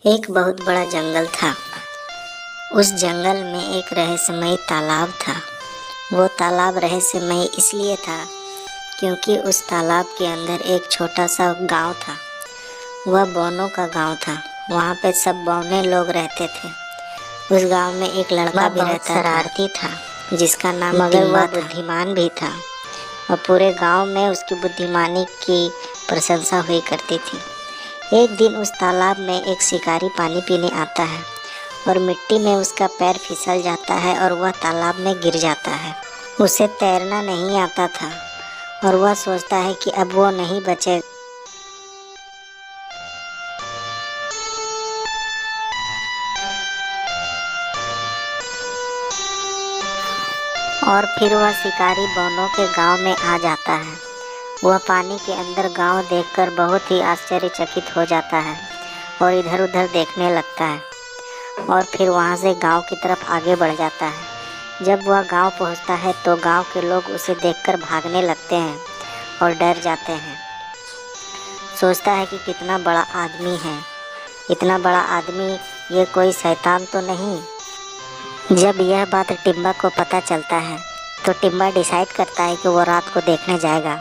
एक बहुत बड़ा जंगल था। उस जंगल में एक रहस्यमयी तालाब था। वो तालाब रहस्यमयी इसलिए था क्योंकि उस तालाब के अंदर एक छोटा सा गांव था। वह बौनों का गांव था। वहाँ पे सब बौने लोग रहते थे। उस गांव में एक लड़का भी रहता शरारती था जिसका नाम मगर वह बुद्धिमान भी था और पूरे गांव में उसकी बुद्धिमानी की प्रशंसा हुई करती थी। एक दिन उस तालाब में एक शिकारी पानी पीने आता है और मिट्टी में उसका पैर फिसल जाता है और वह तालाब में गिर जाता है। उसे तैरना नहीं आता था और वह सोचता है कि अब वो नहीं बचेगा और फिर वह शिकारी बौनों के गांव में आ जाता है। वह पानी के अंदर गांव देखकर बहुत ही आश्चर्यचकित हो जाता है और इधर उधर देखने लगता है और फिर वहां से गांव की तरफ आगे बढ़ जाता है। जब वह गांव पहुंचता है तो गांव के लोग उसे देखकर भागने लगते हैं और डर जाते हैं। सोचता है कि कितना बड़ा आदमी है, इतना बड़ा आदमी, ये कोई शैतान तो नहीं। जब यह बात टिम्बा को पता चलता है तो टिम्बा डिसाइड करता है कि वो रात को देखने जाएगा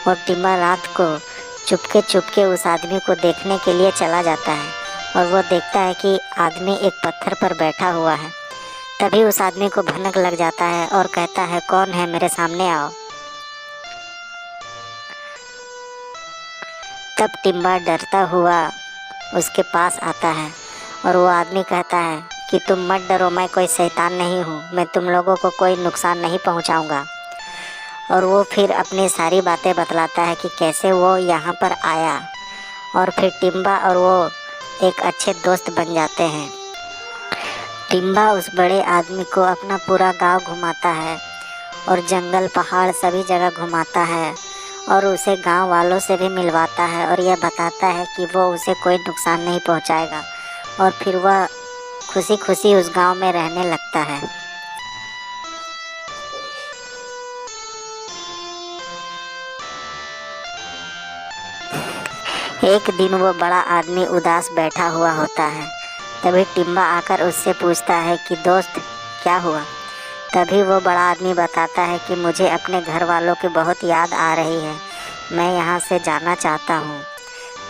और टिम्बा रात को चुपके उस आदमी को देखने के लिए चला जाता है और वो देखता है कि आदमी एक पत्थर पर बैठा हुआ है। तभी उस आदमी को भनक लग जाता है और कहता है, कौन है, मेरे सामने आओ। तब टिम्बा डरता हुआ उसके पास आता है और वो आदमी कहता है कि तुम मत डरो, मैं कोई शैतान नहीं हूँ, मैं तुम लोगों को कोई नुकसान नहीं पहुँचाऊँगा। और वो फिर अपनी सारी बातें बतलाता है कि कैसे वो यहाँ पर आया और फिर टिम्बा और वो एक अच्छे दोस्त बन जाते हैं। टिम्बा उस बड़े आदमी को अपना पूरा गांव घुमाता है और जंगल पहाड़ सभी जगह घुमाता है और उसे गांव वालों से भी मिलवाता है और यह बताता है कि वो उसे कोई नुकसान नहीं पहुंचाएगा और फिर वह खुशी खुशी उस गांव में रहने लगता है। एक दिन वो बड़ा आदमी उदास बैठा हुआ होता है। तभी टिम्बा आकर उससे पूछता है कि दोस्त, क्या हुआ। तभी वो बड़ा आदमी बताता है कि मुझे अपने घर वालों की बहुत याद आ रही है, मैं यहाँ से जाना चाहता हूँ।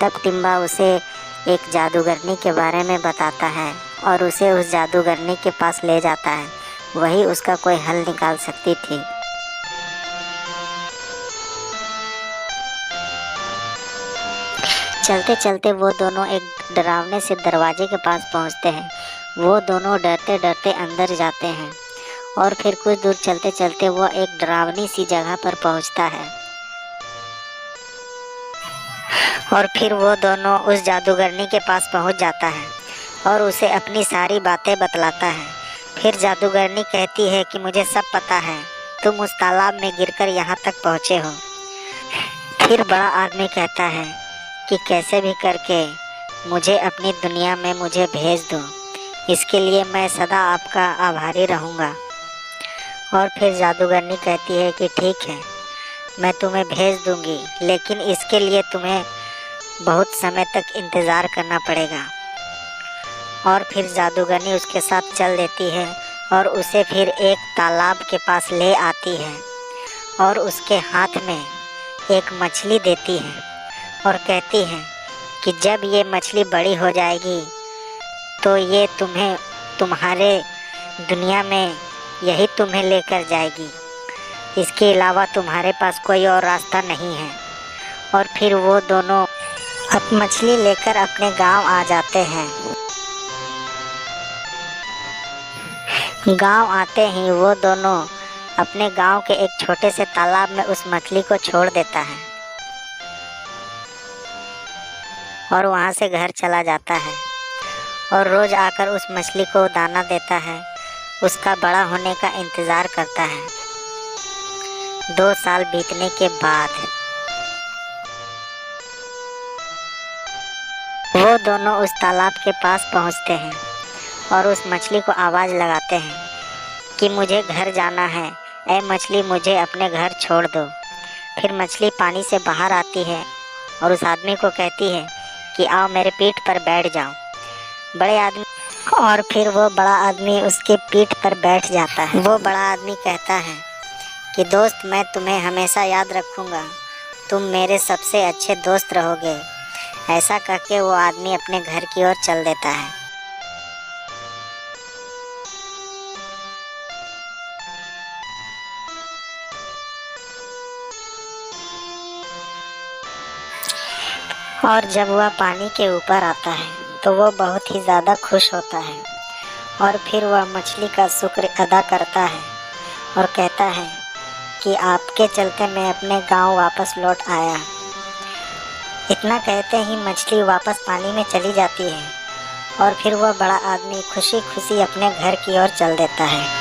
तब टिम्बा उसे एक जादूगरनी के बारे में बताता है और उसे उस जादूगरनी के पास ले जाता है। वही उसका कोई हल निकाल सकती थी। चलते चलते वो दोनों एक डरावने से दरवाजे के पास पहुंचते हैं। वो दोनों डरते डरते अंदर जाते हैं और फिर कुछ दूर चलते चलते वो एक डरावनी सी जगह पर पहुंचता है और फिर वो दोनों उस जादूगरनी के पास पहुंच जाता है और उसे अपनी सारी बातें बतलाता है। फिर जादूगरनी कहती है कि मुझे सब पता है, तुम उस तालाब में गिरकर यहाँ तक पहुँचे हो। फिर बड़ा आदमी कहता है कि कैसे भी करके मुझे अपनी दुनिया में मुझे भेज दो, इसके लिए मैं सदा आपका आभारी रहूँगा। और फिर जादूगरनी कहती है कि ठीक है, मैं तुम्हें भेज दूँगी, लेकिन इसके लिए तुम्हें बहुत समय तक इंतज़ार करना पड़ेगा। और फिर जादूगरनी उसके साथ चल देती है और उसे फिर एक तालाब के पास ले आती है और उसके हाथ में एक मछली देती है और कहती है कि जब ये मछली बड़ी हो जाएगी तो ये तुम्हारे दुनिया में यही तुम्हें लेकर जाएगी, इसके अलावा तुम्हारे पास कोई और रास्ता नहीं है। और फिर वो दोनों अब मछली लेकर अपने गांव आ जाते हैं। गांव आते ही वो दोनों अपने गांव के एक छोटे से तालाब में उस मछली को छोड़ देता है और वहां से घर चला जाता है और रोज आकर उस मछली को दाना देता है, उसका बड़ा होने का इंतज़ार करता है। 2 साल बीतने के बाद वो दोनों उस तालाब के पास पहुंचते हैं और उस मछली को आवाज़ लगाते हैं कि मुझे घर जाना है, ऐ मछली मुझे अपने घर छोड़ दो। फिर मछली पानी से बाहर आती है और उस आदमी को कहती है कि आओ मेरे पीठ पर बैठ जाओ। बड़े आदमी और फिर वो बड़ा आदमी उसके पीठ पर बैठ जाता है। वो बड़ा आदमी कहता है कि दोस्त, मैं तुम्हें हमेशा याद रखूँगा, तुम मेरे सबसे अच्छे दोस्त रहोगे। ऐसा कहके वो आदमी अपने घर की ओर चल देता है। और जब वह पानी के ऊपर आता है तो वो बहुत ही ज़्यादा खुश होता है और फिर वह मछली का शुक्र अदा करता है और कहता है कि आपके चलते मैं अपने गांव वापस लौट आया। इतना कहते ही मछली वापस पानी में चली जाती है और फिर वह बड़ा आदमी खुशी खुशी अपने घर की ओर चल देता है।